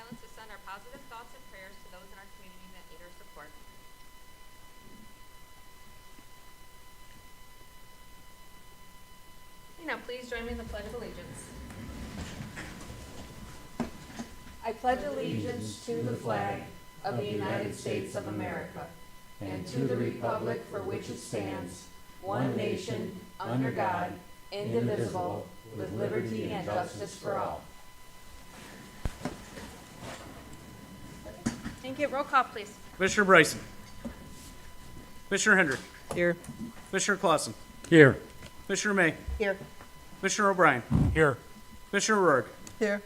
silence to send our positive thoughts and prayers to those in our community that need our support. Okay, now please join me in the Pledge of Allegiance. I pledge allegiance to the flag of the United States of America and to the republic for which it stands, one nation, under God, indivisible, with liberty and justice for all. Thank you. Roll call, please. Commissioner Bryson. Commissioner Hendrick. Here. Commissioner Clausen. Here. Commissioner May. Here. Commissioner O'Brien. Here. Commissioner Rourke. Here.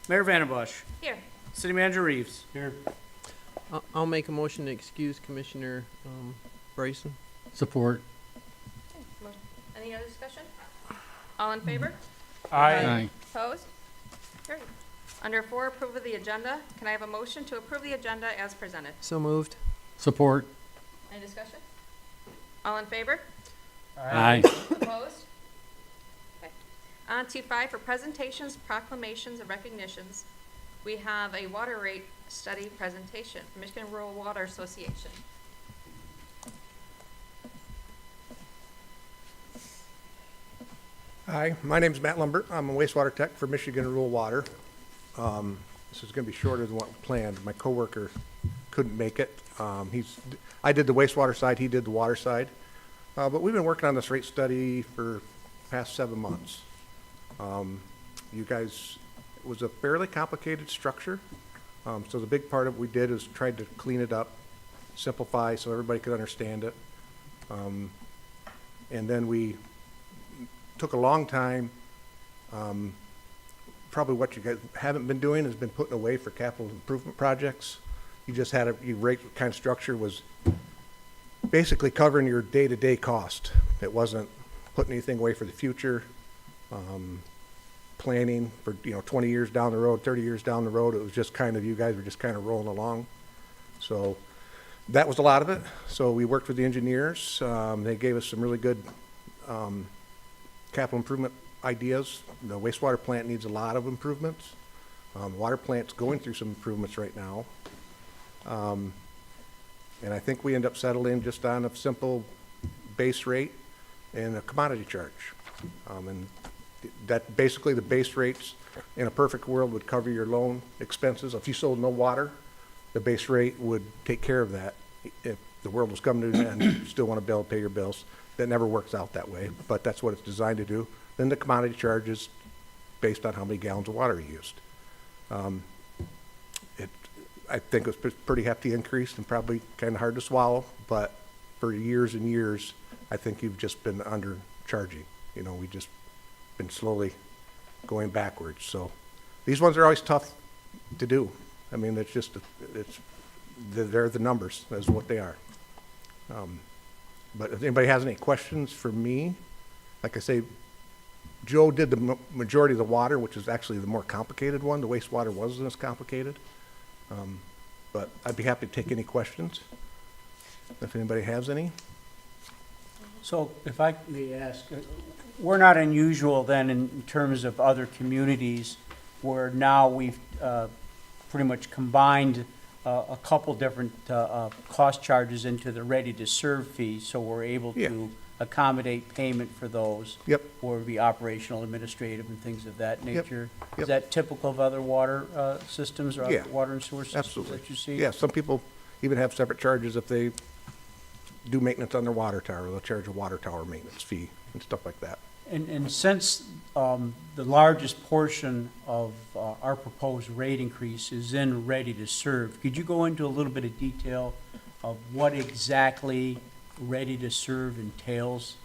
Mayor Vandenbosch. Here. City Manager Reeves. Here. I'll make a motion to excuse Commissioner Bryson. Support. Any other discussion? All in favor? Aye. Opposed? Carried. Under 4, approve of the agenda. Can I have a motion to approve the agenda as presented? So moved. Support. Any discussion? All in favor? Aye. Opposed? Okay. On to 5, for presentations, proclamations, and recognitions. We have a water rate study presentation from Michigan Rural Water Association. Hi, my name's Matt Lumbert. I'm a wastewater tech for Michigan Rural Water. This is going to be shorter than what we planned. My coworker couldn't make it. I did the wastewater side, he did the water side. But we've been working on this rate study for the past 7 months. You guys, it was a fairly complicated structure. So the big part of what we did is tried to clean it up, simplify so everybody could understand it. And then we took a long time. Probably what you guys haven't been doing has been putting away for capital improvement projects. You just had your rate kind of structure was basically covering your day-to-day cost. It wasn't putting anything away for the future, planning for 20 years down the road, 30 years down the road. It was just kind of, you guys were just kind of rolling along. So that was a lot of it. So we worked with the engineers. They gave us some really good capital improvement ideas. The wastewater plant needs a lot of improvements. The water plant's going through some improvements right now. And I think we end up settling just on a simple base rate and a commodity charge. And that basically the base rates in a perfect world would cover your loan expenses. If you sold no water, the base rate would take care of that. If the world was coming to an end, you still want to be able to pay your bills. That never works out that way, but that's what it's designed to do. Then the commodity charge is based on how many gallons of water you used. I think it was a pretty hefty increase and probably kind of hard to swallow, but for years and years, I think you've just been undercharging. We just been slowly going backwards. So these ones are always tough to do. I mean, they're the numbers, that's what they are. But if anybody has any questions for me, like I say, Joe did the majority of the water, which is actually the more complicated one. The wastewater wasn't as complicated. But I'd be happy to take any questions if anybody has any. So if I may ask, we're not unusual then in terms of other communities where now we've pretty much combined a couple different cost charges into the ready-to-serve fee, so we're able to accommodate payment for those. Yep. Or be operational, administrative, and things of that nature. Yep. Is that typical of other water systems or Yeah. other water and sewer systems Absolutely. that you see? Yeah, some people even have separate charges if they do maintenance on their water tower. They'll charge a water tower maintenance fee and stuff like that. And since the largest portion of our proposed rate increase is in ready-to-serve, could you go into a little bit of detail of what exactly ready-to-serve entails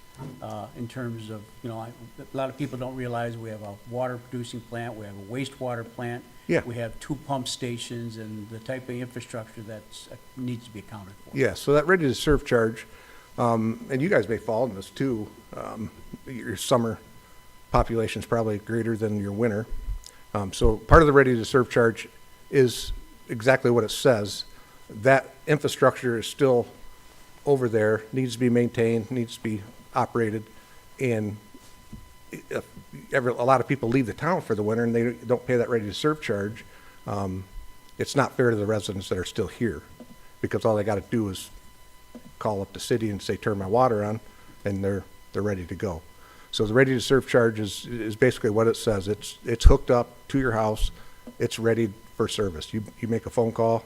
in terms of, a lot of people don't realize we have a water-producing plant, we have a wastewater plant, Yeah. we have 2 pump stations, and the type of infrastructure that needs to be accounted for. Yeah, so that ready-to-serve charge, and you guys may fall in this too, your summer population is probably greater than your winter. So part of the ready-to-serve charge is exactly what it says. That infrastructure is still over there, needs to be maintained, needs to be operated, and a lot of people leave the town for the winter and they don't pay that ready-to-serve charge. it's not fair to the residents that are still here, because all they gotta do is call up the city and say, turn my water on, and they're ready to go. So the ready to serve charge is basically what it says. It's hooked up to your house, it's ready for service. You make a phone call,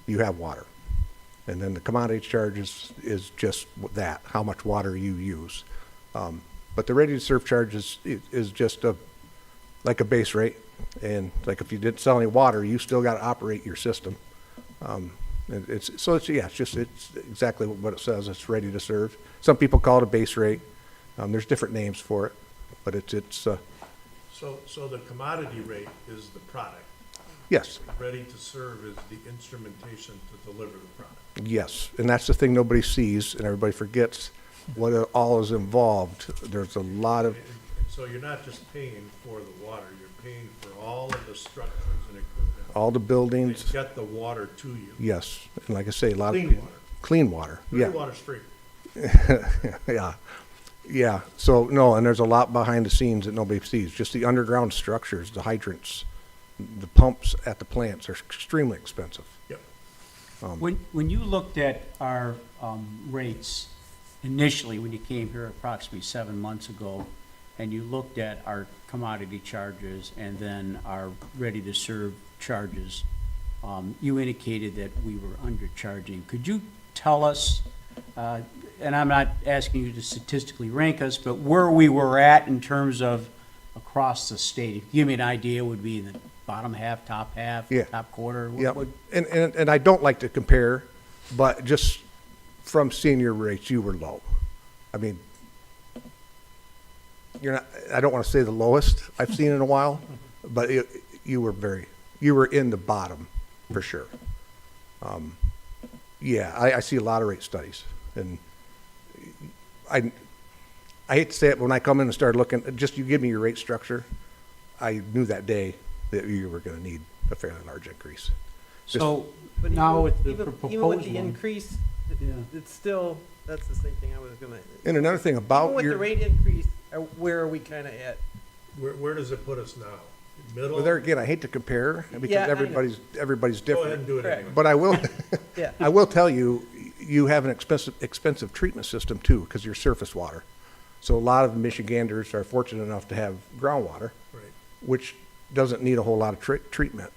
you have water. And then the commodity charge is just that, how much water you use. But the ready to serve charge is just like a base rate. And like if you didn't sell any water, you still got to operate your system. It's exactly what it says. It's ready to serve. Some people call it a base rate. There's different names for it, but So the commodity rate is the product. yes, Ready to serve is the instrumentation to deliver the product. yes. And that's the thing nobody sees and everybody forgets what all is involved. There's a lot of, And so you're not just paying for the water, you're paying for all of the structures and equipment. all the They buildings, get the water to you. yes. And like I say, a lot of. Clean water. Clean water, yeah. Dirty water's free. Yeah, yeah, so, no, and there's a lot behind the scenes that nobody sees, just the underground structures, the hydrants, the pumps at the plants are extremely expensive. Yep. When you looked at our rates initially, when you came here approximately 7 months ago, and you looked at our commodity charges and then our ready-to-serve charges, you indicated that we were undercharging. Could you tell us, and I'm not asking you to statistically rank us, but where we were at in terms of across the state? If you give me an idea, would be the bottom half, top half, Yeah. top quarter? Yeah, and I don't like to compare, but just from seeing your rates, you were low. I mean, you're not, I don't want to say the lowest I've seen in a while, but you were in the bottom, for sure. Yeah, I see a lot of rate studies, and I hate to say it, but when I come in and start looking, just you give me your rate structure, I knew that day that you were gonna need a fairly large increase. So But now with the even proposed with the one- increase, Yeah. it's still, that's the same thing I was gonna. And another thing Even about with the your, rate increase, where are we kinda at? Where does it put us now? Middle? well, there again, I hate to compare, Yeah, because I know. everybody's Go ahead different. and do it Correct. anyway. But I will, Yeah. I will tell you, you have an expensive treatment system too, because you're surface water. So a lot of Michiganders are fortunate enough to have groundwater, Right. which doesn't need a whole lot of treatment.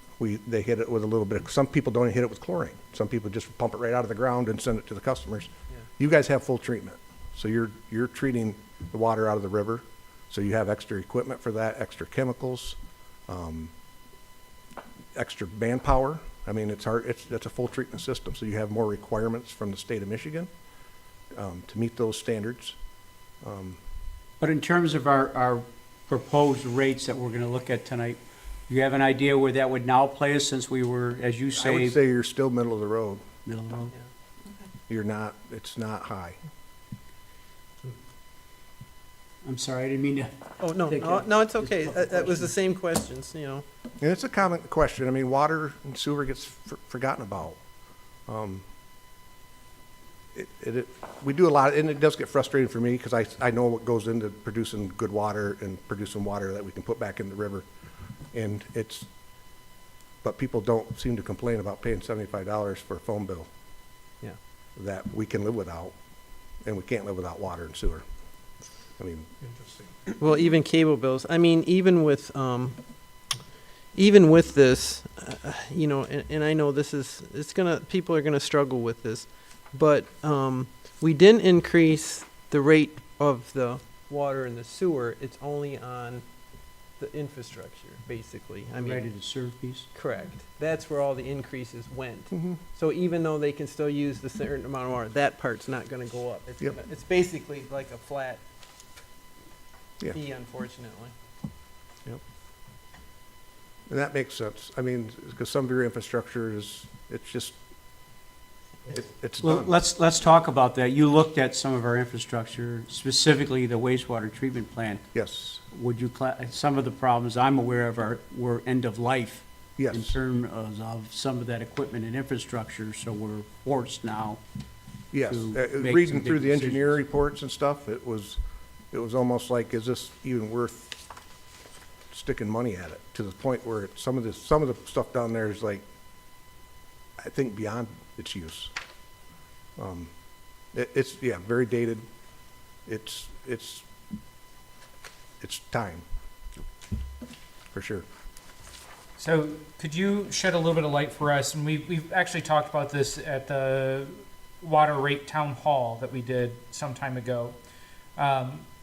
They hit it with a little bit, some people don't even hit it with chlorine. Some people just pump it right out of the ground and send it to the customers. Yeah. You guys have full treatment. So you're treating the water out of the river. So you have extra equipment for that, extra chemicals, extra manpower. I mean, it's hard, that's a full treatment system. So you have more requirements from the state of Michigan, to meet those standards. But in terms of our proposed rates that we're gonna look at tonight, do you have an idea where that would now place since we were, as you I would say, say you're still middle of the road. middle of the road? You're not, it's not high. I'm sorry, I didn't mean to. Oh, no, Take no, a- no, it's okay. just a couple That was the questions. same questions, you know. And it's a common question. I mean, water and sewer gets forgotten about. We do a lot, and it does get frustrating for me because I know what goes into producing good water and producing water that we can put back in the river. And but people don't seem to complain about paying $75 for a phone bill Yeah. that we can live without, and we can't live without water and sewer. I mean, Interesting. Well, even cable bills. I mean, even with this, you know, and I know this is, people are gonna struggle with this, but we didn't increase the rate of the water and the sewer. It's only on the infrastructure, basically. I mean, Ready to serve piece? correct. That's where all the increases went. mhm. So even though they can still use the certain amount of water, that part's not gonna go up. Yep. It's basically like a flat Yeah. fee, unfortunately. And that makes sense. I mean, because some of your infrastructure it's Well, done. let's talk about that. You looked at some of our infrastructure, specifically the wastewater treatment plant. Yes, Would you, some of the problems I'm aware of were end of life in yes, terms of some of that equipment and infrastructure, so we're forced now. yes. to make some Reading big through the engineering decisions. reports and stuff, it was almost like, is this even worth sticking money at it? To the point where some of the stuff down there is like I think, beyond its use. It's, yeah, very dated. It's time, for sure. So could you shed a little bit of light for us? And we've actually talked about this at the water rate town hall that we did some time ago.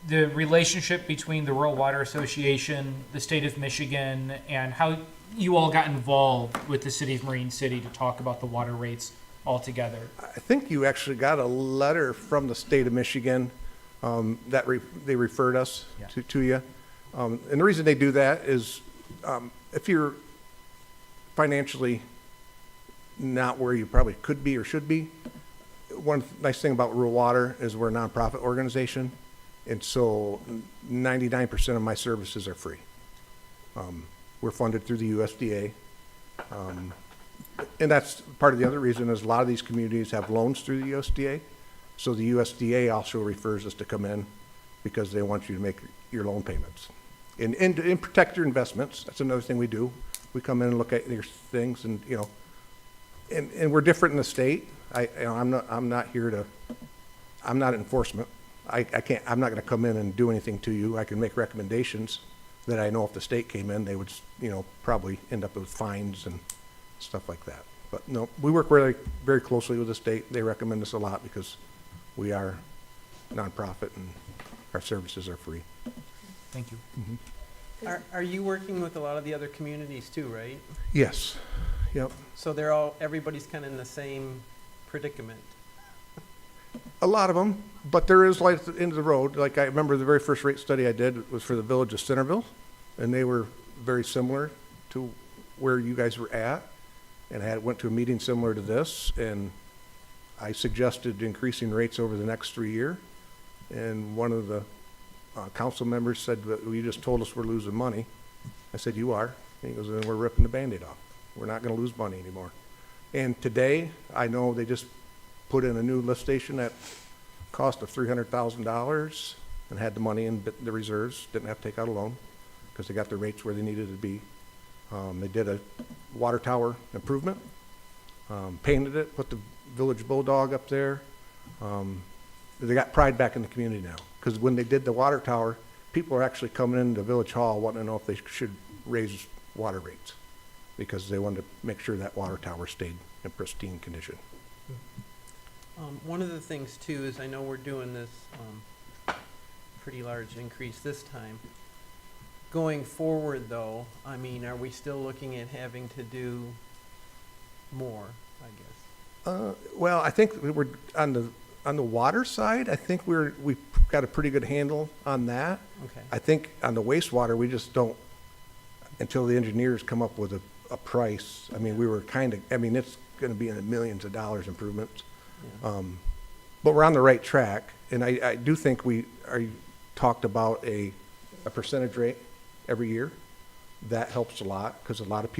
The relationship between the Rural Water Association, the state of Michigan, and how you all got involved with the city of Marine City to talk about the water rates altogether. I think you actually got a letter from the state of Michigan that they referred us Yeah. to you. And the reason they do that is if you're financially not where you probably could be or should be, one nice thing about Rural Water is we're a nonprofit organization, and so 99% of my services are free. We're funded through the USDA. And that's part of the other reason is a lot of these communities have loans through the USDA. So the USDA also refers us to come in because they want you to make your loan payments. And protect your investments. That's another thing we do. We come in and look at your things and, you know, and we're different in the state. I'm not here to, I'm not enforcement. I'm not gonna come in and do anything to you. I can make recommendations that I know if the state came in, they would, you know, probably end up with fines and stuff like that. But no, we work very, very closely with the state. They recommend us a lot because we are nonprofit and our services are free. Thank you. Are you working with a lot of the other communities too, right? Yes, yep. So everybody's kind of in the same predicament. A lot of them, but there is light at the end of the road. Like I remember the very first rate study I did was for the village of Centerville, and they were very similar to where you guys were at. And I went to a meeting similar to this, and I suggested increasing rates over the next 3 years. And one of the council members said, well, you just told us we're losing money. I said, you are. And he goes, then we're ripping the Band-Aid off. We're not going to lose money anymore. And today, I know they just put in a new lift station at cost of $300,000 and had the money in the reserves, didn't have to take out a loan because they got the rates where they needed to be. They did a water tower improvement, painted it, put the village bulldog up there. They got pride back in the community now because when they did the water tower, people are actually coming into Village Hall wanting to know if they should raise water rates because they wanted to make sure that water tower stayed in pristine condition. One of the things too is I know we're doing this pretty large increase this time. Going forward though, I mean, are we still looking at having to do more, I guess? Well, I think we're on the water side. I think we've got a pretty good handle on that. Okay. I think on the wastewater, we just don't until the engineers come up with a price. I mean, we were kind of. I mean, it's going to be in the millions of dollars improvements. Yeah. But we're on the right track, and I do think we talked about a percentage rate every year. That helps a lot because a lot of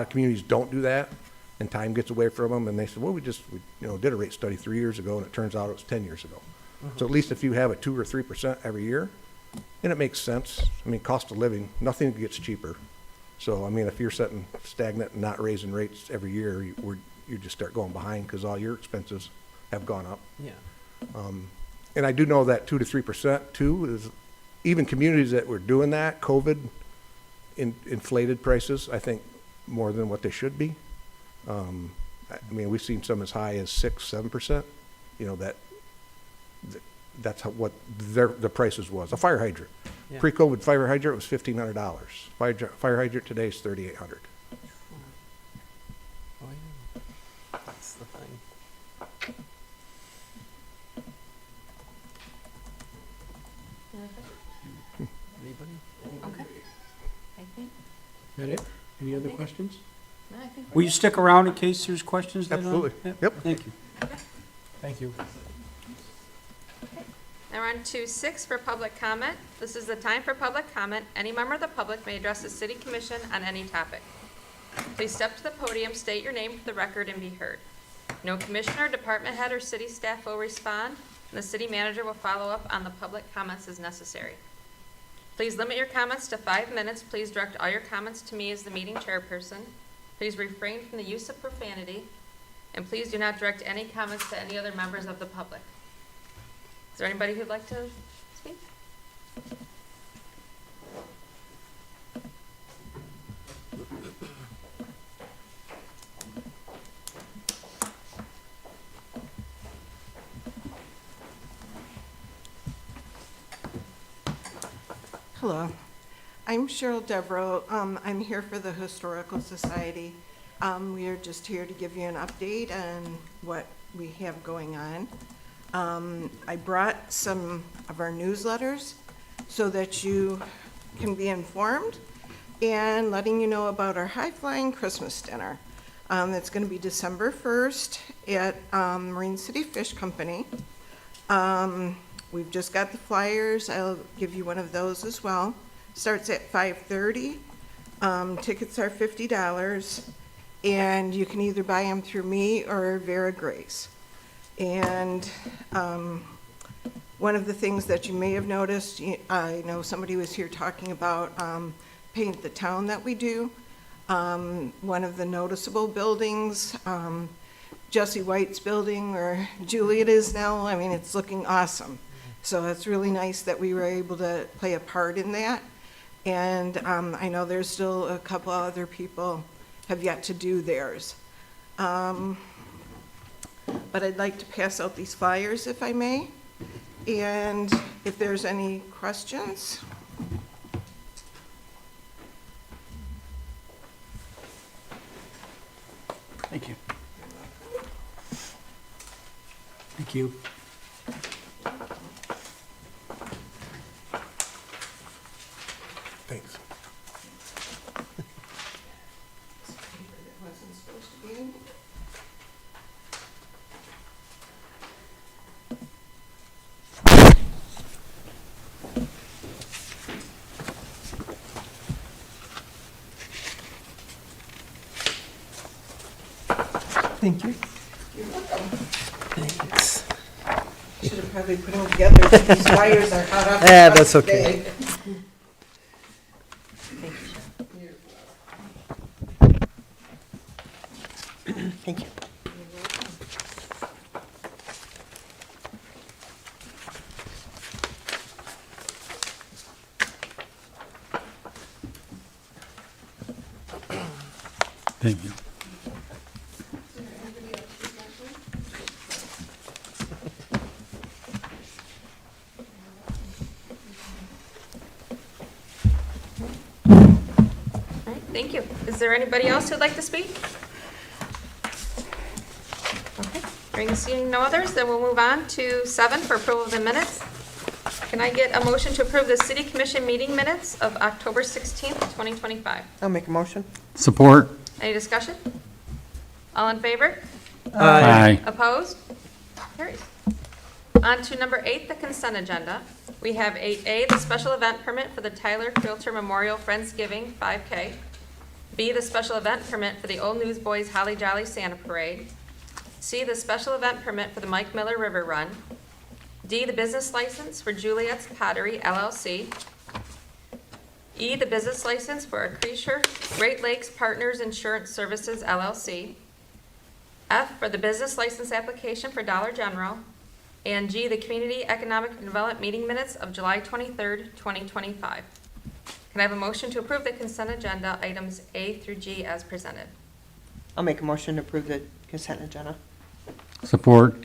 communities don't do that, and time gets away from them. And they said, well, we did a rate study 3 years ago, and it turns out it was 10 years ago. Mm-hmm. So at least if you have a 2 or 3% every year, and it makes sense. I mean, cost of living, nothing gets cheaper. So I mean, if you're sitting stagnant and not raising rates every year, you just start going behind because all your expenses have gone up. Yeah. And I do know that 2 to 3% too is even communities that were doing that, COVID inflated prices, I think, more than what they should be. I mean, we've seen some as high as 6, 7%. You know, that's what the prices was. A fire hydrant. Yeah. Pre-COVID fire hydrant was $1,500. Fire hydrant today is $3,800. Oh, yeah. That's the thing. Anybody? Okay. I think, That it? Any other questions? no, I think. Will you stick around in case there's questions? then on- Absolutely. Yep. Thank you. Thank you. Now we're on to 6 for public comment. This is the time for public comment. Any member of the public may address the city commission on any topic. Please step to the podium, state your name for the record, and be heard. No commissioner, department head, or city staff will respond, and the city manager will follow up on the public comments as necessary. Please limit your comments to 5 minutes. Please direct all your comments to me as the meeting chairperson. Please refrain from the use of profanity, and please do not direct any comments to any other members of the public. Is there anybody who'd like to speak? Hello, I'm Cheryl Devereaux. I'm here for the Historical Society. We are just here to give you an update on what we have going on. I brought some of our newsletters so that you can be informed, and letting you know about our high-flying Christmas dinner. It's going to be December 1st at Marine City Fish Company. We've just got the flyers. I'll give you one of those as well. Starts at 5:30. Tickets are $50, and you can either buy them through me or Vera Grace. And one of the things that you may have noticed, I know somebody was here talking about Paint the Town that we do. One of the noticeable buildings, Jesse White's building, or Juliet is now, I mean, it's looking awesome. So it's really nice that we were able to play a part in that. And I know there's still a couple other people have yet to do theirs. But I'd like to pass out these flyers if I may. And if there's any questions. Thank you. Thank you. Thanks. Wasn't supposed to be in here. Thank you. You're welcome. Thanks. Should have probably put them together, but these wires are hot off the Yeah, press that's okay. today. Thank you. Thank you. All right, thank you. Is there anybody else who'd like to speak? Okay, hearing seeing no others, then we'll move on to 7 for approval of the minutes. Can I get a motion to approve the city commission meeting minutes of October 16th, 2025? I'll make a motion. Support. Any discussion? All in favor? Aye. Opposed? Carries. On to number 8, the consent agenda. We have 8A, the special event permit for the Tyler Quilter Memorial Friendsgiving 5K. B, the special event permit for the Old Newsboys Holly Jolly Santa Parade. C, the special event permit for the Mike Miller River Run. D, the business license for Juliet's Pottery LLC. E, the business license for Acrisure Great Lakes Partners Insurance Services LLC. F, for the business license application for Dollar General. And G, the Community Economic Development meeting minutes of July 23rd, 2025. Can I have a motion to approve the consent agenda items A through G as presented? I'll make a motion to approve the consent agenda. Support.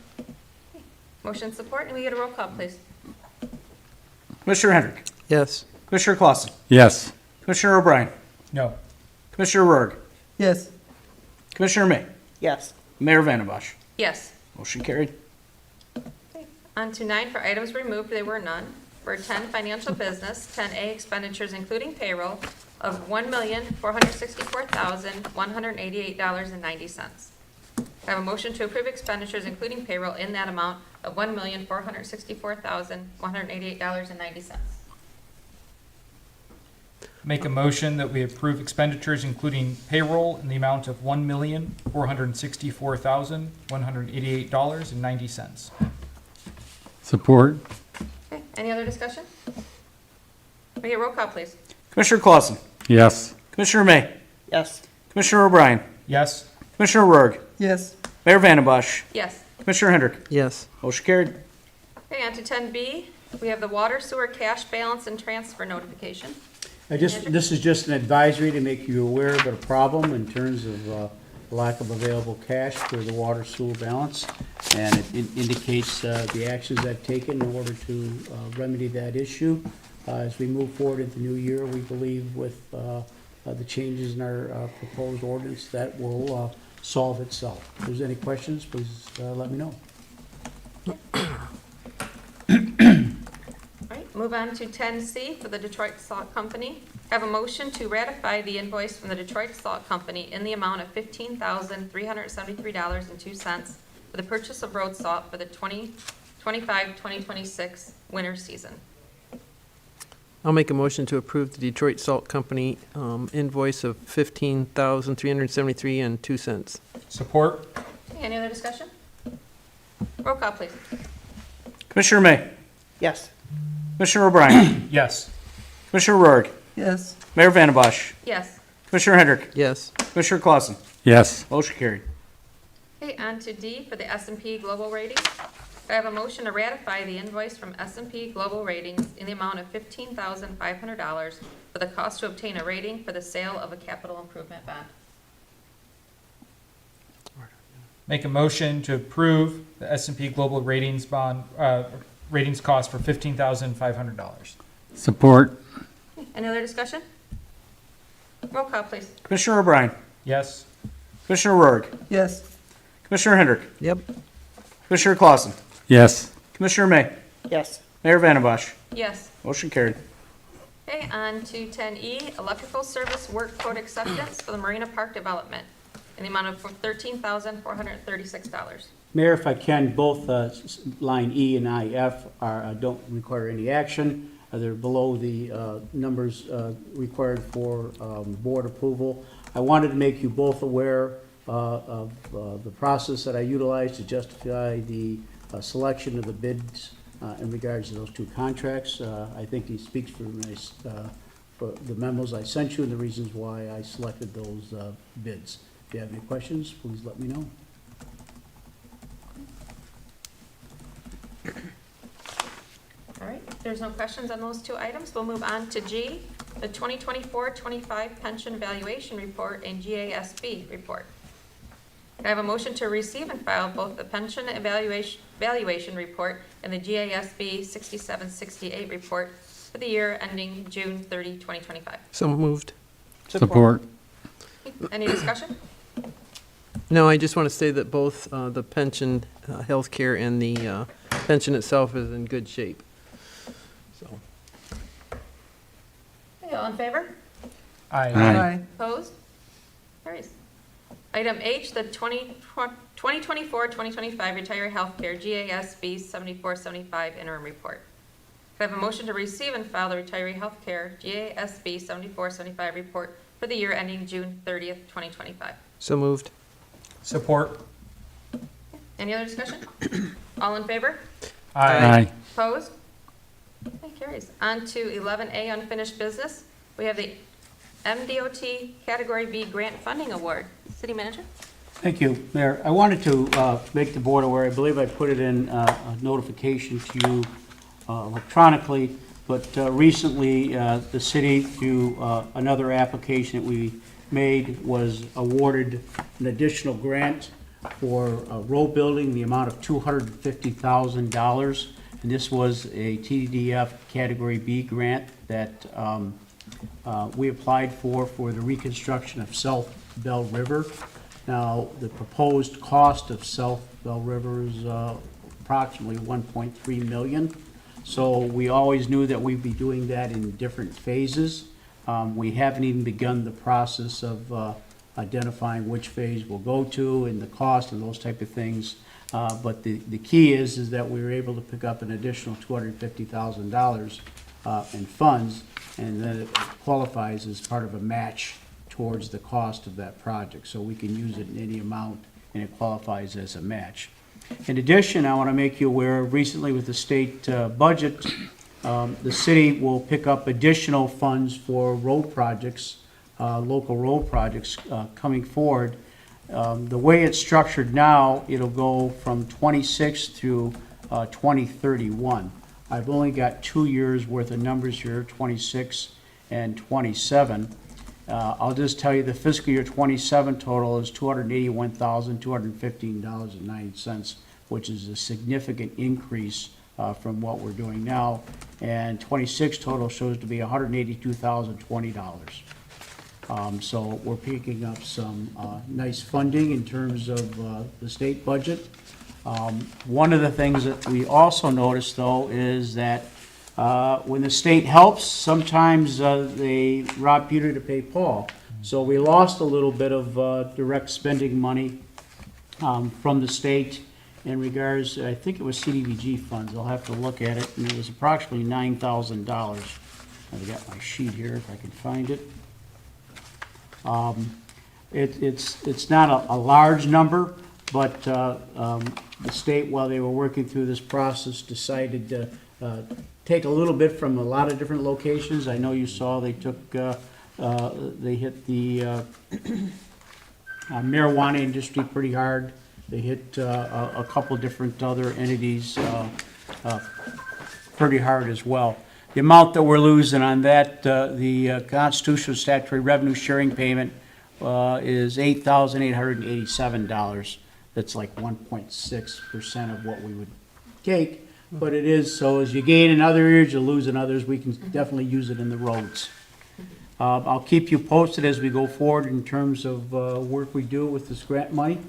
Motion support, and we get a roll call, please. Commissioner Hendrick. Yes. Commissioner Clausen. Yes. Commissioner O'Brien. No. Commissioner Rourke. Yes. Commissioner May. Yes. Mayor Vandenbosch. Yes. Motion carried. On to 9 for items removed, there were none. For 10, financial business, 10A, expenditures including payroll of $1,464,188.90. I have a motion to approve expenditures including payroll in that amount of $1,464,188.90. Make a motion that we approve expenditures including payroll in the amount of $1,464,188.90. Support. Okay, any other discussion? We get roll call, please. Commissioner Clausen. Yes. Commissioner May. Yes. Commissioner O'Brien. Yes. Commissioner Rourke. Yes. Mayor Vandembosch. Yes. Commissioner Hendrick. Yes. Motion carried. Okay, on to 10B. We have the water sewer cash balance and transfer notification. This is just an advisory to make you aware of a problem in terms of lack of available cash for the water sewer balance. And it indicates the actions I've taken in order to remedy that issue. As we move forward into the new year, we believe with the changes in our proposed ordinance, that will solve itself. If there's any questions, please let me know. All right, move on to 10C for the Detroit Salt Company. Have a motion to ratify the invoice from the Detroit Salt Company in the amount of $15,373.02 for the purchase of road salt for the 2025-2026 winter season. I'll make a motion to approve the Detroit Salt Company invoice of $15,373.02. Support. Okay, any other discussion? Roll call, please. Commissioner May. Yes. Commissioner O'Brien. Yes. Commissioner Rourke. Yes. Mayor Vandembosch. Yes. Commissioner Hendrick. Yes. Commissioner Clausen. Yes. Motion carried. Okay, on to D for the S&P Global Ratings. I have a motion to ratify the invoice from S&P Global Ratings in the amount of $15,500 for the cost to obtain a rating for the sale of a capital improvement bond. Make a motion to approve the S&P Global Ratings bond, ratings cost for $15,500. Support. Any other discussion? Roll call, please. Commissioner O'Brien. Yes. Commissioner Rourke. Yes. Commissioner Hendrick. Yep. Commissioner Clausen. Yes. Commissioner May. Yes. Mayor Vandembosch. Yes. Motion carried. Okay, on to 10E, electrical service work code acceptance for the Marina Park development in the amount of $13,436. Mayor, if I can, both line E and IF don't require any action. They're below the numbers required for board approval. I wanted to make you both aware of the process that I utilized to justify the selection of the bids in regards to those two contracts. I think he speaks for the memos I sent you and the reasons why I selected those bids. If you have any questions, please let me know. All right, if there's no questions on those two items, we'll move on to G, the 2024-25 pension evaluation report and GASB report. I have a motion to receive and file both the pension evaluation report and the GASB 6768 report for the year ending June 30, 2025. So moved. Support. Any discussion? No, I just want to say that both the pension, healthcare, and the pension itself is in good shape. So. Okay, all in favor? Aye. Opposed? Carries. Item H, the 2024-2025 retiree healthcare GASB 7475 interim report. Could I have a motion to receive and file the retiree healthcare GASB 7475 report for the year ending June 30th, 2025? So moved. Support. Any other discussion? All in favor? Aye. Opposed? Okay, carries. On to 11A, unfinished business. We have the MDOT Category B Grant Funding Award. City Manager? Thank you, Mayor. I wanted to make the board aware, I believe I put it in a notification to you electronically, but recently the city, through another application that we made, was awarded an additional grant for road building, the amount of $250,000. And this was a TDF Category B grant that we applied for the reconstruction of South Bell River. Now, the proposed cost of South Bell River is approximately $1.3 million. So we always knew that we'd be doing that in different phases. We haven't even begun the process of identifying which phase we'll go to and the cost and those type of things. But the key is that we were able to pick up an additional $250,000 in funds, and then it qualifies as part of a match towards the cost of that project. So we can use it in any amount, and it qualifies as a match. In addition, I want to make you aware, recently with the state budget, the city will pick up additional funds for road projects local road projects coming forward. The way it's structured now, it'll go from 26 through 2031. I've only got 2 years worth of numbers here, 26 and 27. I'll just tell you the fiscal year 27 total is $281,215.09, which is a significant increase from what we're doing now. And 26 total shows to be $182,020. So we're picking up some nice funding in terms of the state budget. One of the things that we also noticed, though, is that when the state helps, sometimes they rob Peter to pay Paul. So we lost a little bit of direct spending money from the state in regards, I think it was CDBG funds. I'll have to look at it, and it was approximately $9,000. I've got my sheet here if I can find it. It's not a large number, but the state, while they were working through this process, decided to take a little bit from a lot of different locations. I know you saw they took, they hit the marijuana industry pretty hard. They hit a couple different other entities pretty hard as well. The amount that we're losing on that, the constitutional statutory revenue sharing payment is $8,887. That's like 1.6% of what we would take. But it is, so as you gain in other areas, you lose in others. We can definitely use it in the roads. I'll keep you posted as we go forward in terms of work we do with this grant money.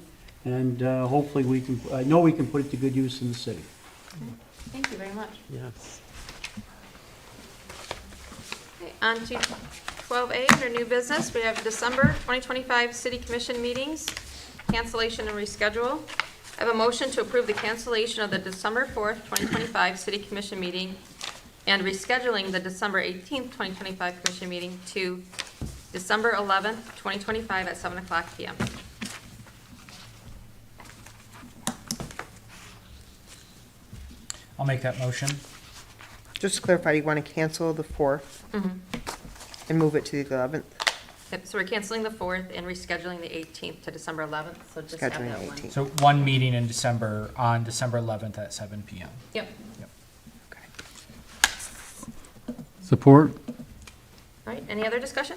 And hopefully we can, I know we can put it to good use in the city. Thank you very much. Yes. Okay, on to 12A, under new business, we have December 2025 City Commission meetings, cancellation and reschedule. I have a motion to approve the cancellation of the December 4th, 2025 City Commission meeting and rescheduling the December 18th, 2025 Commission meeting to December 11th, 2025 at 7 o'clock p.m. I'll make that motion. Just to clarify, you want to cancel the 4th and move it to the 11th? Yep, so we're canceling the 4th and rescheduling the 18th to December 11th, so just have Scheduling that the one. 18th. So one meeting in December, on December 11th at 7 PM. Yep. Support. All right, any other discussion?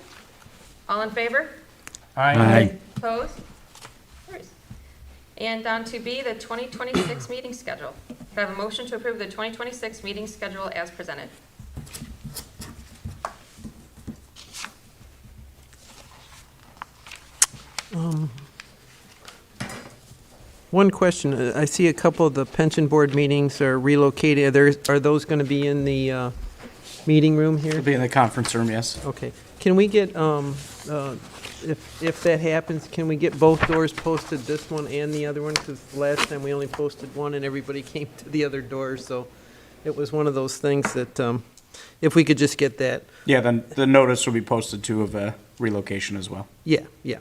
All in favor? Aye. Opposed? Carries. And on to B, the 2026 meeting schedule. Do I have a motion to approve the 2026 meeting schedule as presented? One question, I see a couple of the pension board meetings are relocated. Are those going to be in the meeting room here? It'll be in the conference room, yes. Okay. Can we get, if that happens, can we get both doors posted, this one and the other one? Because last time we only posted one and everybody came to the other door, so it was one of those things that, if we could just get that. Yeah, then the notice will be posted too of a relocation as well. Yeah, yeah.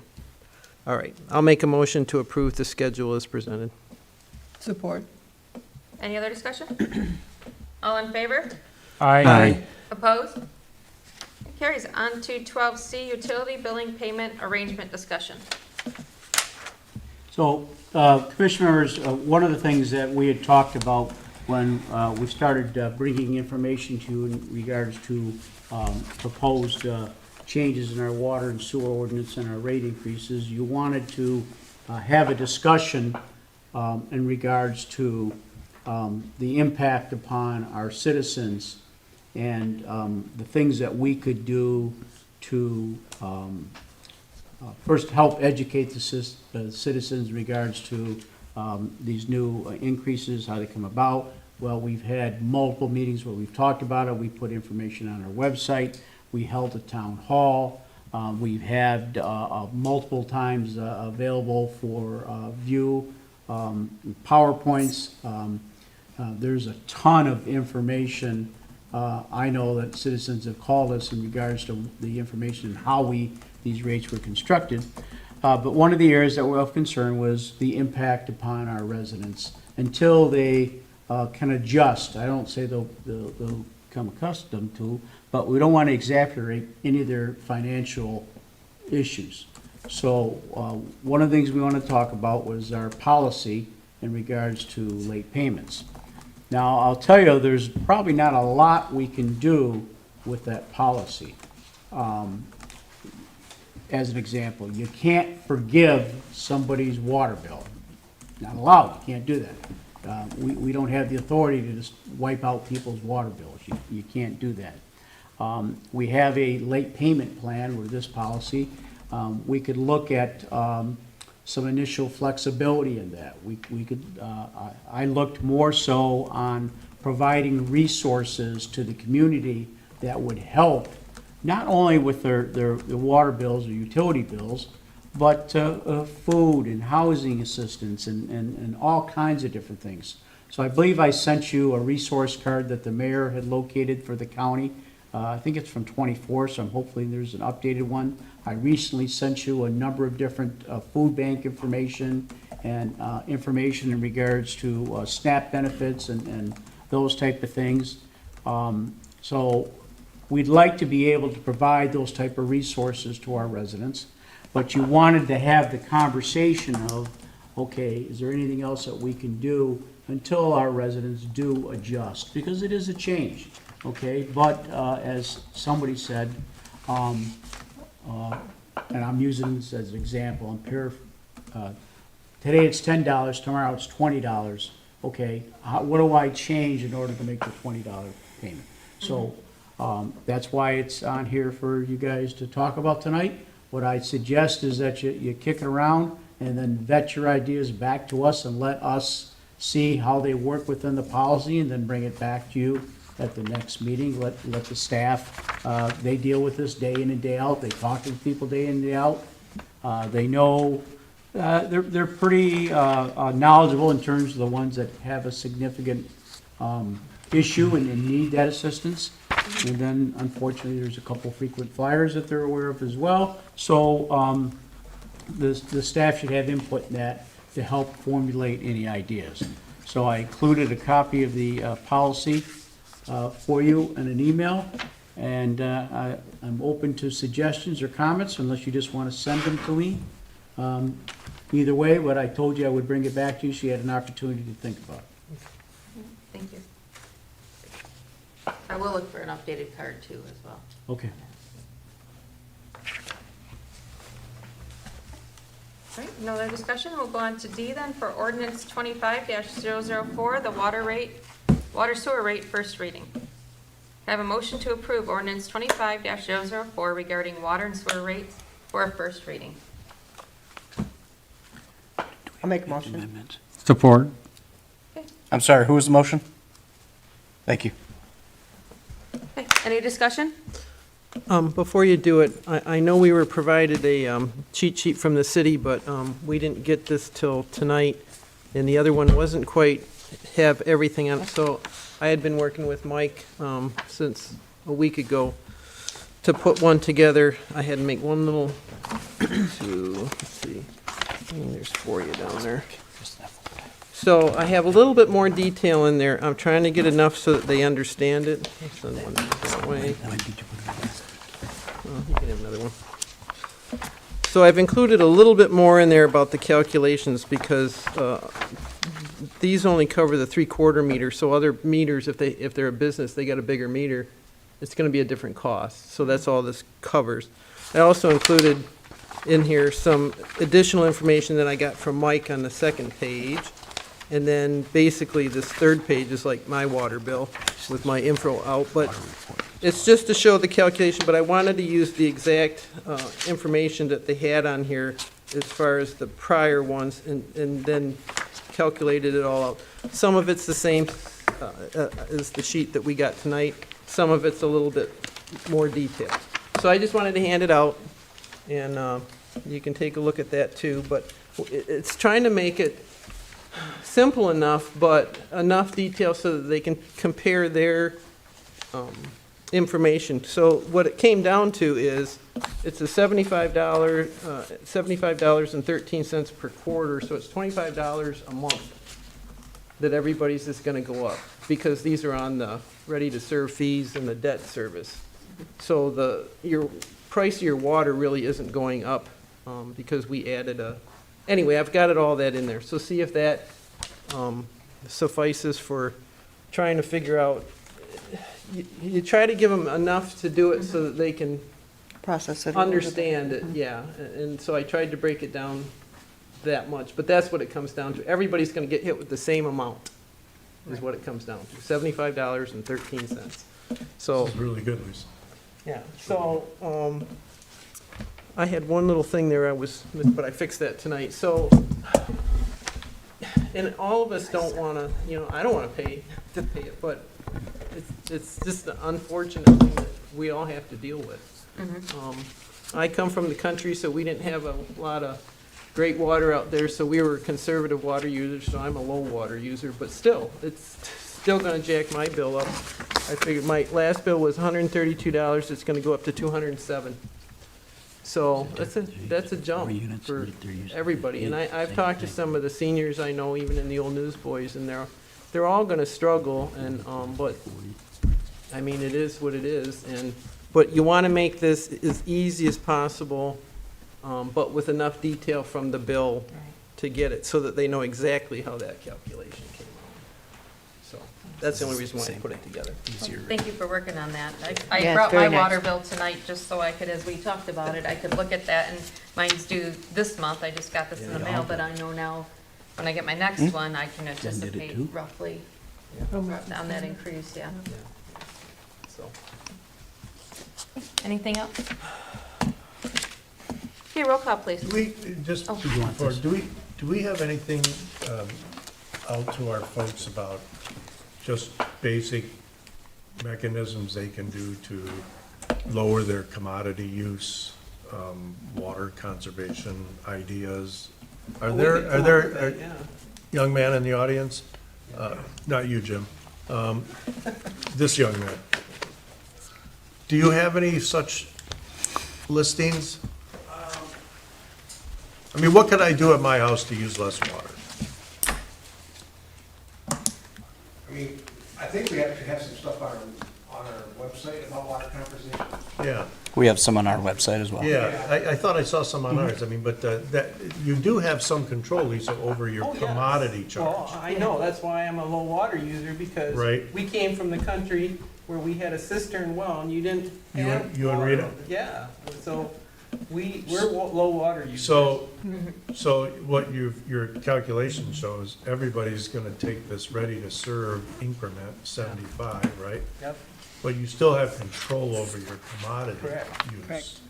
All right. I'll make a motion to approve the schedule as presented. Support. Any other discussion? All in favor? Aye. Opposed? It carries. On to 12C, utility billing payment arrangement discussion. So, Commissioners, one of the things that we had talked about when we started bringing information to you in regards to proposed changes in our water and sewer ordinance and our rate increases, you wanted to have a discussion in regards to the impact upon our citizens and the things that we could do to first help educate the citizens in regards to these new increases, how they come about. Well, we've had multiple meetings where we've talked about it. We put information on our website. We held a town hall. We've had multiple times available for view, PowerPoints. There's a ton of information. I know that citizens have called us in regards to the information and how these rates were constructed. But one of the areas that were of concern was the impact upon our residents until they can adjust. I don't say they'll become accustomed to, but we don't want to exaggerate any of their financial issues. So one of the things we want to talk about was our policy in regards to late payments. Now, I'll tell you, there's probably not a lot we can do with that policy. As an example, you can't forgive somebody's water bill. Not allowed, you can't do that. We don't have the authority to just wipe out people's water bills. You can't do that. We have a late payment plan with this policy. We could look at some initial flexibility in that. We could, I looked more so on providing resources to the community that would help, not only with their water bills or utility bills, but food and housing assistance and all kinds of different things. So I believe I sent you a resource card that the mayor had located for the county. I think it's from 24, so hopefully there's an updated one. I recently sent you a number of different food bank information and information in regards to SNAP benefits and those type of things. So we'd like to be able to provide those type of resources to our residents, but you wanted to have the conversation of, okay, is there anything else that we can do until our residents do adjust? Because it is a change, okay? But as somebody said, and I'm using this as an example, today it's $10, tomorrow it's $20. Okay, what do I change in order to make the $20 payment? So that's why it's on here for you guys to talk about tonight. What I suggest is that you kick it around and then vet your ideas back to us and let us see how they work within the policy and then bring it back to you at the next meeting. Let the staff, they deal with this day in and day out. They talk to people day in and day out. They know, they're pretty knowledgeable in terms of the ones that have a significant issue and need that assistance. And then unfortunately, there's a couple frequent flyers that they're aware of as well. So the staff should have input in that to help formulate any ideas. So I included a copy of the policy for you in an email, and I'm open to suggestions or comments unless you just want to send them to me. Either way, what I told you I would bring it back to you, so you had an opportunity to think about it. Thank you. I will look for an updated card too as well. Okay. All right, no other discussion. We'll go on to D then for ordinance 25-004, the water sewer rate first reading. I have a motion to approve ordinance 25-004 regarding water and sewer rates for a first reading. I'll make a motion. Support. I'm sorry, who was the motion? Thank you. Okay, any discussion? Before you do it, I know we were provided a cheat sheet from the city, but we didn't get this till tonight, and the other one wasn't quite have everything on it. So I had been working with Mike since a week ago to put one together. I had to make one little, let's see, there's 4 of you down there. So I have a little bit more detail in there. I'm trying to get enough so that they understand it. I'll send one that way. Oh, you can have another one. So I've included a little bit more in there about the calculations because these only cover the 3/4 meter. So other meters, if they're a business, they got a bigger meter, it's going to be a different cost. So that's all this covers. I also included in here some additional information that I got from Mike on the second page. And then basically this third page is like my water bill with my info out. But it's just to show the calculation, but I wanted to use the exact information that they had on here as far as the prior ones and then calculated it all out. Some of it's the same as the sheet that we got tonight. Some of it's a little bit more detailed. So I just wanted to hand it out, and you can take a look at that too. But it's trying to make it simple enough, but enough detail so that they can compare their information. So what it came down to is it's a $75.13 per quarter, so it's $25 a month that everybody's just going to go up because these are on the ready-to-serve fees and the debt service. So price of your water really isn't going up, because we added anyway, I've got it all that in there. So see if that, suffices for trying to figure out, you try to give them enough to do it so that they can Process it. understand it, yeah. And so I tried to break it down that much, but that's what it comes down to. Everybody's gonna get hit with the same amount, is what it comes down to, $75.13. So. This is really good, Lisa. Yeah, so, I had one little thing there but I fixed that tonight, so, and all of us don't wanna, I don't wanna pay it, but it's just an unfortunate thing that we all have to deal with. I come from the country, so we didn't have a lot of great water out there, so we were conservative water users, so I'm a low water user, but still, it's still gonna jack my bill up. I figured my last bill was $132, it's gonna go up to $207. So that's a jump for everybody. And I've talked to some of the seniors I know, even in the old newsboys, and they're all gonna struggle, and, but, I mean, it is what it is, but you wanna make this as easy as possible, but with enough detail from the bill to get it, so that they know exactly how that calculation came out. So, that's the only reason why I put it together. Thank you for working on that. Yeah, I it's brought very my nice. water bill tonight just so I could, as we talked about it, I could look at that, and mine's due this month. I just got this in the mail, but I know now, when I get my next one, I can anticipate roughly on that increase, yeah. So. Anything else? Okay, roll call, please. Do we, just Oh. before, do we have anything out to our folks about just basic mechanisms they can do to lower their commodity use, water conservation ideas? Are there, Yeah. young man in the audience? Not you, Jim. This young man. Do you have any such listings? I mean, what could I do at my house to use less water? I mean, I think we actually have some stuff on our website about water conservation. Yeah, We have some on our website as well. yeah, I thought I saw some on ours, I mean, but that, you do have some control, Lisa, over your Oh, yes. commodity Well, charge. I know, that's why I'm a low water user, because Right. we came from the country where we had a cistern well, and you didn't You and- have you and water. Rita? Yeah, so we're low water users. So what your calculation shows, everybody's gonna take this ready-to-serve increment, 75, right? Yep, But you still have control over your commodity Correct. use,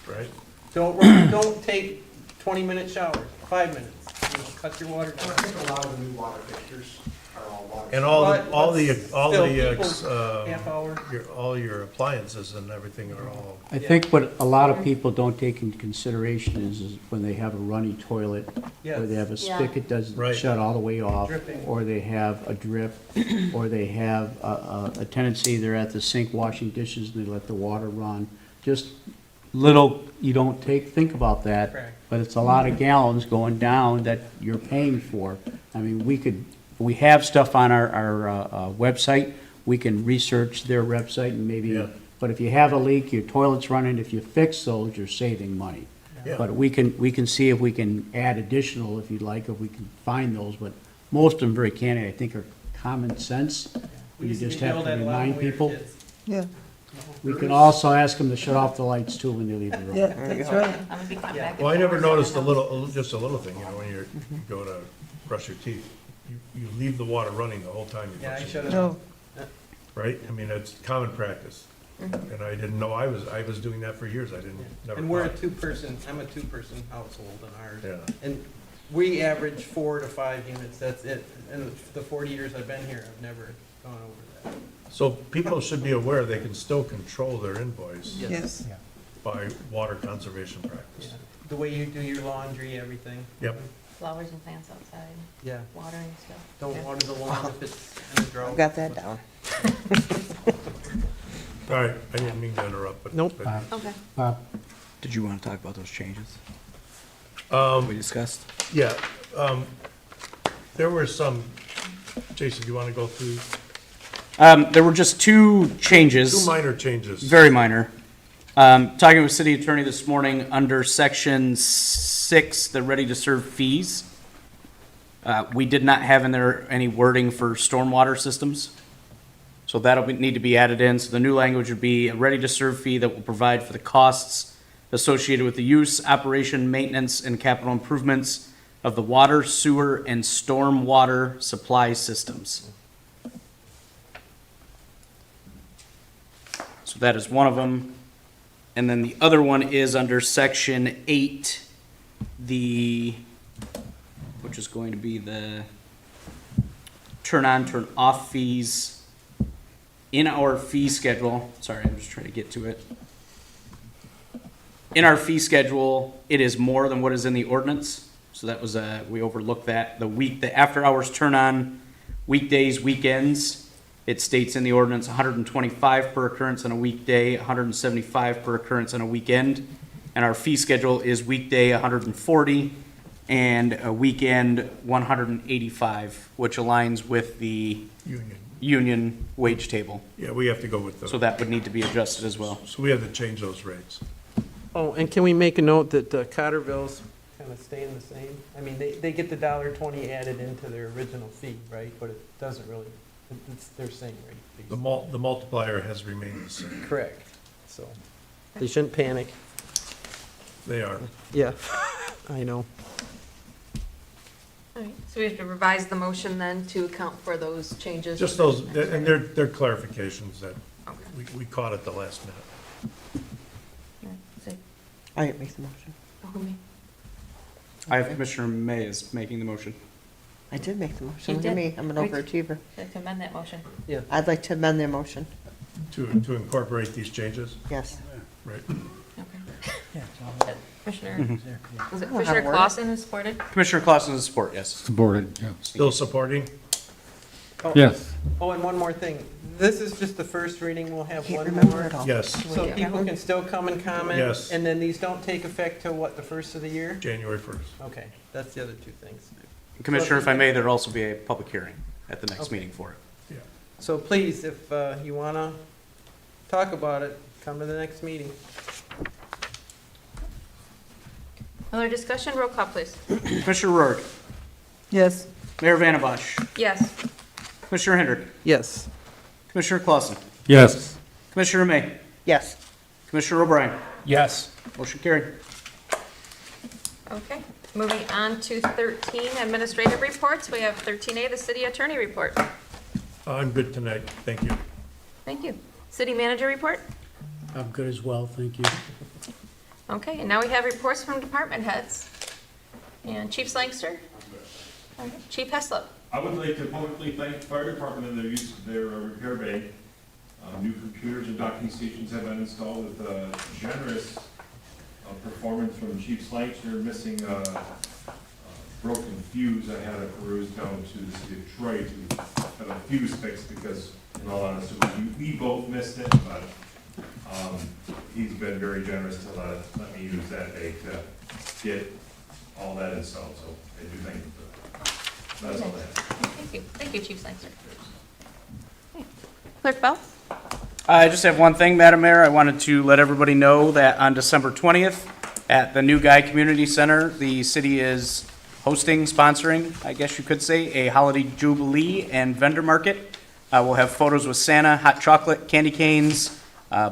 right? don't take 20-minute showers, 5 minutes, cut your water I down. think a lot of the new water fixtures are all water. And But still, half hour. all your appliances and everything are all, I think what a lot of people don't take into consideration is when they have a runny toilet, or they have a Yeah. spigot doesn't Right. shut all the way off, Dripping. or they have a drip, or they have a tendency, they're at the sink washing dishes, and they let the water run. Just little, you don't think about that, Correct. but it's a lot of gallons going down that you're paying for. I mean, we have stuff on our website, we can research their website and maybe, Yeah. but if you have a leak, your toilet's running, if you fix those, you're saving money. yeah. But we can see if we can add additional, if you'd like, if we can find those, but most of them very candid, I think are common sense. We You used to just be have yelled to at a lot when remind we were people. kids. Yeah, We can also ask them to shut off the lights too when they leave the room. yeah, that's right. I'm gonna be coming Yeah. back. Well, I and never forth. noticed just a little thing, you know, when you go to brush your teeth, you leave the water running the whole time you Yeah, I brush shut your it teeth, off. No, right? I mean, it's common practice. Mm-hmm. And I didn't know I was doing that for years, I didn't, never And we're a thought. I'm a two-person household in ours. Yeah, And we average 4 to 5 units, that's it. In the 40 years I've been here, I've never gone over that. so people should be aware they can still control their invoice yes. by water conservation practice. Yeah. The way you do your laundry, everything. Yep. Flowers and plants outside, Yeah. watering stuff. Don't Okay. water the lawn if it's in a drought. Got that down. All right, I didn't mean to interrupt, but. Nope. but, Okay. Did you want to talk about those changes we discussed? Yeah, there were some, Jason, do you want to go through There were just two changes. two minor changes? Very minor. Talking with city attorney this morning under section 6, the ready-to-serve fees. We did not have in there any wording for stormwater systems. So need to be added in. So the new language would be a ready-to-serve fee that will provide for the costs associated with the use, operation, maintenance, and capital improvements of the water, sewer, and stormwater supply systems. So that is one of them. And then the other one is under section 8, which is going to be the turn on, turn off fees in our fee schedule. Sorry, I'm just trying to get to it. In our fee schedule, it is more than what is in the ordinance. So that was, we overlooked that. The after hours turn on, weekdays, weekends, it states in the ordinance 125 per occurrence on a weekday, 175 per occurrence on a weekend. And our fee schedule is weekday 140 and a weekend 185, which aligns with the union wage table. Yeah, we have to go with So those. that would need to be adjusted as well. So we have to change those rates. Oh, and can we make a note that Cotterville's kind of staying the same? I mean, they get the $1.20 added into their original fee, right? But it doesn't really, it's their same rate. The multiplier has remained the same. Correct. So they shouldn't panic. They are. Yeah, I know. All right, so we have to revise the motion then to account for those changes? Just those, and they're clarifications that Okay. we caught at the last minute. All right, so, I didn't make the motion. who me? I have Commissioner May is making the motion. I did make the motion. You Look at did. me, I'm an Right. overachiever. Like to amend that motion? I'd like to amend the motion. To incorporate these changes, Yes. right? Okay. Commissioner, was it know how to Commissioner work. Clausen who supported? Commissioner Clausen is support, yes. Supported, yeah. Still supporting? Oh, Yes. Oh, and one more thing. This is just the first reading. We'll have Can't one remember more. it all. Yes, So people can still come and comment? Yes. And then these don't take effect till what, the first of the year? January 1st. Okay, that's the other two things. Commissioner, if I may, there'll also be a public hearing at the next meeting for it. So please, if you want to talk about it, come to the next meeting. Other discussion, roll call please. Commissioner Rourke, Yes. Mayor Vandebosch, Yes. Commissioner Hendrick, Yes. Commissioner Clausen, Yes. Commissioner May, Yes. Commissioner O'Brien. Yes. Motion carried. Okay, moving on to 13 administrative reports. We have 13A, the city attorney report. I'm good tonight, thank you. Thank you. City manager report? I'm good as well, thank you. Okay, and now we have reports from department heads. And Chief Slangster? All right, Chief Heslop? I would like to publicly thank the fire department and their use of their repair bay. New computers and docking stations have been installed with generous performance from Chief Slangster, missing a broken fuse. I had a peruse down to the city of Troy to have a fuse fixed because, in all honesty, we both missed it, but he's been very generous to let me use that bay to get all that installed, so I do thank him for that. That's all I have. Thank you. Thank you, Chief Slangster. Okay. Clerk Bell? I just have one thing, Madam Mayor. I wanted to let everybody know that on December 20th at the New Guy Community Center, the city is hosting, sponsoring, I guess you could say, a holiday jubilee and vendor market. We'll have photos with Santa, hot chocolate, candy canes,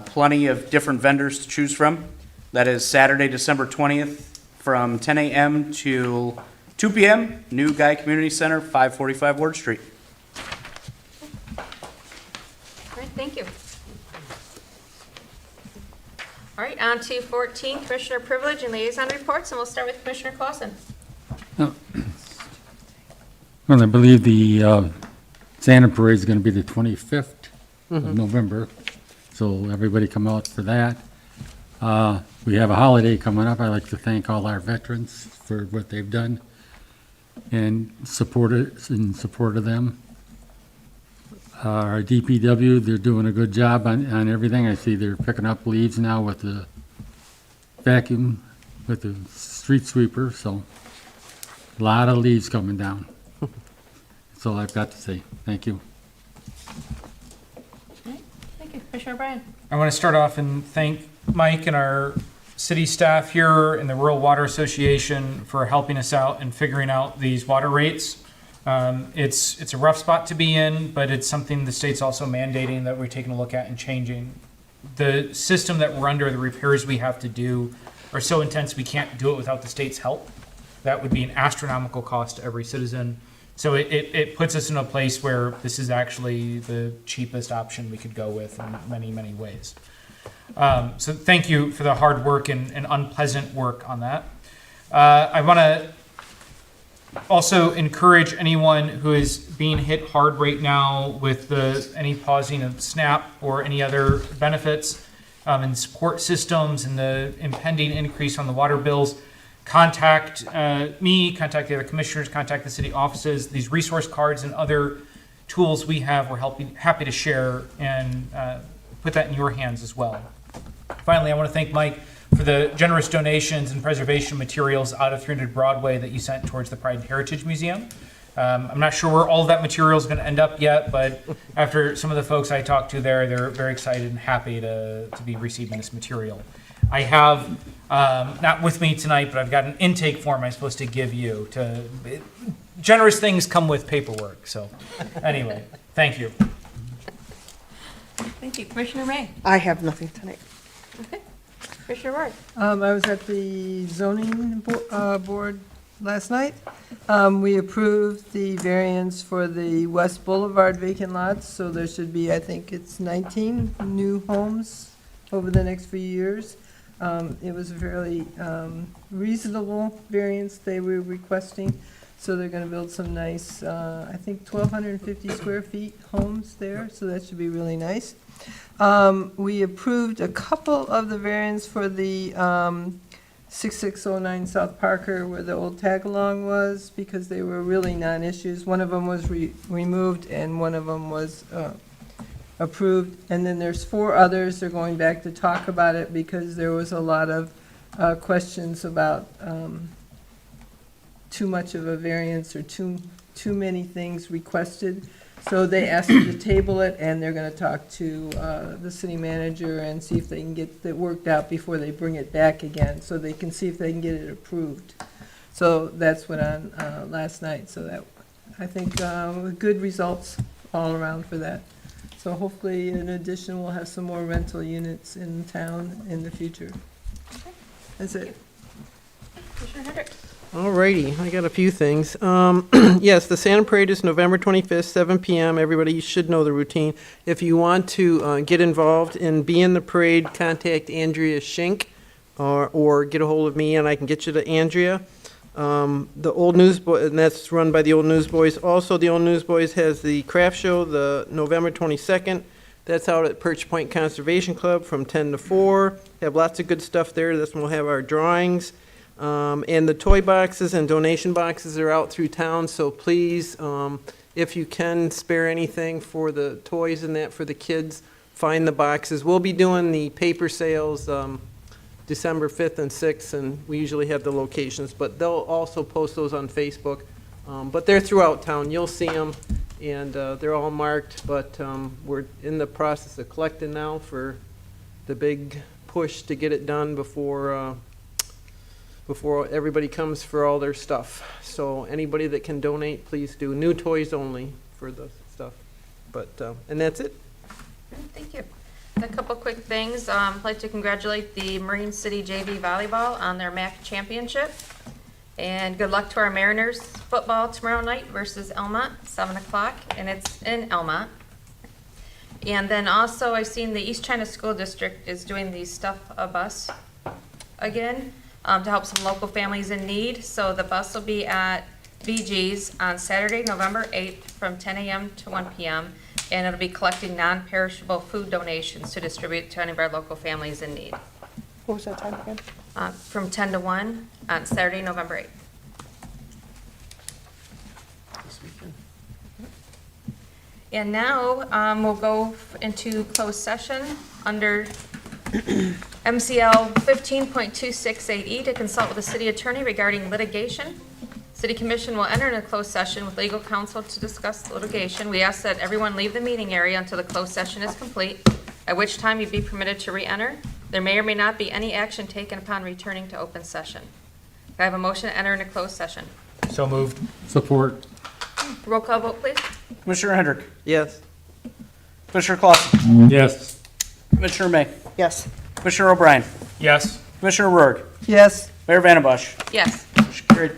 plenty of different vendors to choose from. That is Saturday, December 20th from 10 a.m. to 2 p.m., New Guy Community Center, 545 Ward Street. All right, thank you. All right, on to 14, Commissioner Privilege and Liaison Reports, and we'll start with Commissioner Clausen. Well, I believe the Santa Parade is going to be the 25th of November, so everybody come out for that. We have a holiday coming up. I'd like to thank all our veterans for what they've done and in support of them. Our DPW, they're doing a good job on everything. I see they're picking up leaves now with the vacuum, with the street sweeper, so a lot of leaves coming down. That's all I've got to say. Thank you. All right, thank you. Commissioner O'Brien? I want to start off and thank Mike and our city staff here in the Rural Water Association for helping us out and figuring out these water rates. It's a rough spot to be in, but it's something the state's also mandating that we're taking a look at and changing. The system that we're under, the repairs we have to do are so intense we can't do it without the state's help. That would be an astronomical cost to every citizen. So it puts us in a place where this is actually the cheapest option we could go with in many, many ways. So thank you for the hard work and unpleasant work on that. I want to also encourage anyone who is being hit hard right now with any pausing of SNAP or any other benefits and support systems and the impending increase on the water bills. Contact me, contact the other commissioners, contact the city offices. These resource cards and other tools we have, we're happy to share and put that in your hands as well. Finally, I want to thank Mike for the generous donations and preservation materials out of 300 Broadway that you sent towards the Pride and Heritage Museum. I'm not sure where all of that material is going to end up yet, but after some of the folks I talked to there, they're very excited and happy to be receiving this material. I have, not with me tonight, but I've got an intake form I'm supposed to give you. Generous things come with paperwork, so anyway, thank you. Thank you. Commissioner May? I have nothing tonight. Okay. Commissioner Ward? I was at the zoning board last night. We approved the variance for the West Boulevard vacant lots, so there should be, I think it's 19 new homes over the next few years. It was a fairly reasonable variance they were requesting, so they're gonna build some nice, I think 1,250 square feet homes there, so that should be really nice. We approved a couple of the variants for the 6609 South Parker where the old tag-along was, because they were really non-issues. One of them was removed and one of them was approved. And then there's 4 others. They're going back to talk about it because there was a lot of questions about too much of a variance or too many things requested. So they asked you to table it, and they're going to talk to the city manager and see if they can get it worked out before they bring it back again, so they can see if they can get it approved. So that's what on last night. So that, I think, good results all around for that. So hopefully, in addition, we'll have some more rental units in town in the future. That's it. Commissioner Hendrick? Alrighty, I got a few things. Yes, the Santa Parade is November 25th, 7 p.m. Everybody should know the routine. If you want to get involved and be in the parade, contact Andrea Schink or get a hold of me and I can get you to Andrea. The Old Newsboys, and that's run by the Old Newsboys. Also, the Old Newsboys has the craft show, the November 22nd. That's out at Perch Point Conservation Club from 10 to 4. Have lots of good stuff there. That's when we'll have our drawings. And the toy boxes and donation boxes are out through town, so please, if you can spare anything for the toys and that for the kids, find the boxes. We'll be doing the paper sales December 5th and 6th, and we usually have the locations, but they'll also post those on Facebook. But they're throughout town. You'll see them, and they're all marked, but we're in the process of collecting now for the big push to get it done before everybody comes for all their stuff. So anybody that can donate, please do. New toys only for the stuff. But, and that's it. Thank you. A couple quick things. I'd like to congratulate the Marine City JV Volleyball on their MAC championship. And good luck to our Mariners football tomorrow night versus Elmont, 7 o'clock, and it's in Elmont. And then also I've seen the East China School District is doing the Stuff a Bus again. To help some local families in need. So the bus will be at VG's on Saturday, November 8th from 10 a.m. to 1 p.m. And it'll be collecting non-perishable food donations to distribute to any of our local families in need. What was that time again? From 10 to 1 on Saturday, November 8th. And now we'll go into closed session under MCL 15.268E to consult with the city attorney regarding litigation. City Commission will enter into closed session with legal counsel to discuss litigation. We ask that everyone leave the meeting area until the closed session is complete, at which time you'd be permitted to re-enter. There may or may not be any action taken upon returning to open session. Do I have a motion to enter into closed session? So moved. Support. Roll call vote, please. Commissioner Hendrick, Yes. Commissioner Clausen, Yes. Commissioner May, Yes. Commissioner O'Brien, Yes. Commissioner Rourke, Yes. Mayor Vandenbosch. Yes. Motion carried.